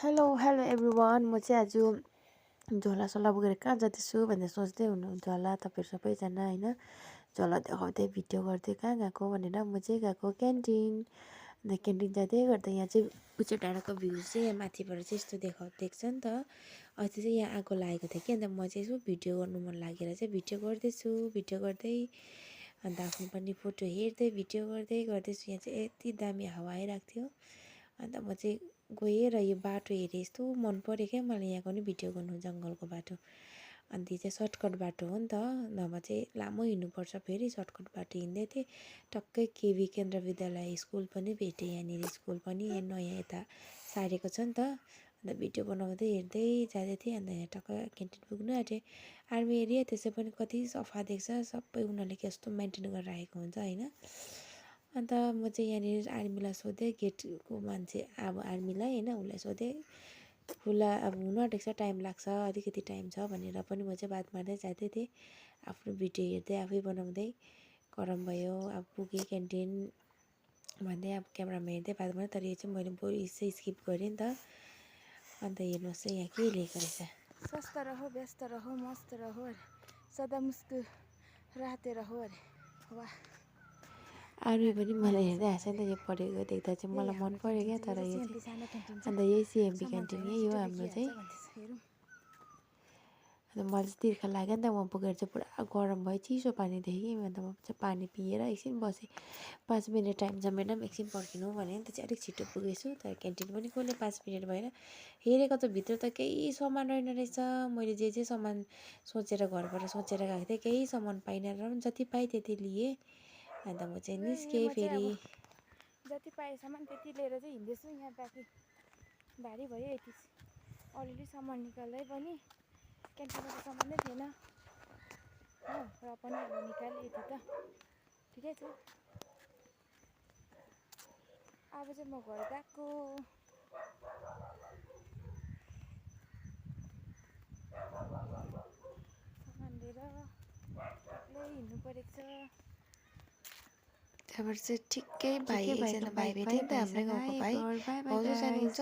Hello hello everyone. म चाहिँ आज झोलासोला बोकेर कहाँ जाँदैछु भनेर सोच्दै हुनुहुन्छ होला तपाईँहरू सबैजना होइन। झोला देखाउँदै भिडियो गर्दै कहाँ गएको भनेर म चाहिँ गएको क्यान्टिन। अन्त क्यान्टिन जाँदै गर्दा यहाँ चाहिँ पुच्चे डाँडाको भ्यू चाहिँ यहाँ माथिबाट चाहिँ यस्तो देख्छ नि त। अस्ति चाहिँ यहाँ आगो लागेको थियो कि अन्त म चाहिँ यसो भिडियो गर्नु मन लागेर चाहिँ भिडियो गर्दैछु। भिडियो गर्दै अन्त आफ्नो पनि फोटो हेर्दै भिडियो गर्दैछु। यहाँ चाहिँ यति दामी हावा आइरहेको थियो। अन्त म चाहिँ गएँ र यो बाटो हेरेँ, यस्तो मन पऱ्यो क्या मलाई यहाँको नि भिडियो गर्नु जङ्गलको बाटो। अन्त यो चाहिँ सर्टकट बाटो हो नि त, नभए चाहिँ लामो हिँड्नुपर्छ। फेरि सर्टकट बाटो हिँड्दै थिएँ, टक्कै केभी केन्द्र विद्यालय स्कुल पनि भेटेँ। यहाँनिर स्कुल पनि नयाँ यता सारेको छ नि त। अन्त भिडियो बनाउँदै हेर्दै जाँदै थिएँ। अन्त यहाँ टक्कै क्यान्टिन पुग्नु आँटेँ। आर्मी एरिया त्यसै पनि कति सफा देख्छ, सबै उनीहरूले कस्तो मेन्टेन गरेर राखेको हुन्छ होइन। अन्त म चाहिँ यहाँनिर आर्मीलाई सोधेँ, गेटको मान्छे अब आर्मीलाई होइन, उसलाई सोधेँ खुला अब हुनु आँटेको छ, टाइम लाग्छ, अलिकति टाइम छ भनेर पनि म चाहिँ बात मार्दै जाँदै थिएँ। आफ्नो भिडियो हेर्दै आफै बनाउँदै गरम भयो। अब पुगेँ क्यान्टिन भन्दै अब क्यामेरामा हेर्दै बात मारेँ। तर यो चाहिँ मैले भोइस चाहिँ स्किप गरेँ नि त। अन्त हेर्नुहोस् चाहिँ यहाँ के लेखेको रहेछ, स्वस्थ रहो, व्यस्त रहो, मस्त रहो अरे, सदा मुस्कुराते रहो अरे। वाह, आर्मी पनि मलाई हेर्दै हाँस्यो नि त। यो पढेको देख्दा चाहिँ मलाई मन पऱ्यो क्या। तर यो चाहिँ अन्त यही सिएमपी क्यान्टिन यही हो हाम्रो चाहिँ। अन्त मलाई चाहिँ तिर्खा लाग्यो नि त। म पुगेर चाहिँ पुरा गरम भयो, चिसो पानी देखेँ। अन्त म चाहिँ पानी पिएर एकछिन बसेँ। 5 मिनट टाइम छ म्याडम, एकछिन पर्खिनु भने नि त चाहिँ अलिक छिटो पुगेछु। तर क्यान्टिन पनि खोले 5 मिनट भएर। हेरेको त भित्र त केही सामान रहेन रहेछ। मैले जे सामान सोचेर घरबाट सोचेर गएको थिएँ केही सामान पाइनँ र जति पाएँ त्यति लिएँ। अन्त म चाहिँ निस्केँ फेरि। जति पाएँ सामान त्यति लिएर चाहिँ हिँड्दैछु। यहाँ बाँकी भारी भयो यति, अलिअलि सामान निकाल्दै पनि क्यान्टिनको सामान नै थिएन हो, र पनि अब निकालेँ यति त ठिकै छ। अब चाहिँ म घर गएको। सामान लिएर एक्लै हिँड्नु परेको छ। त्यहाँबाट चाहिँ ठिकै भाइ एकजना भाइ भेट्यो नि त, हाम्रै गाउँको भाइ। भाउजू जानुहुन्छ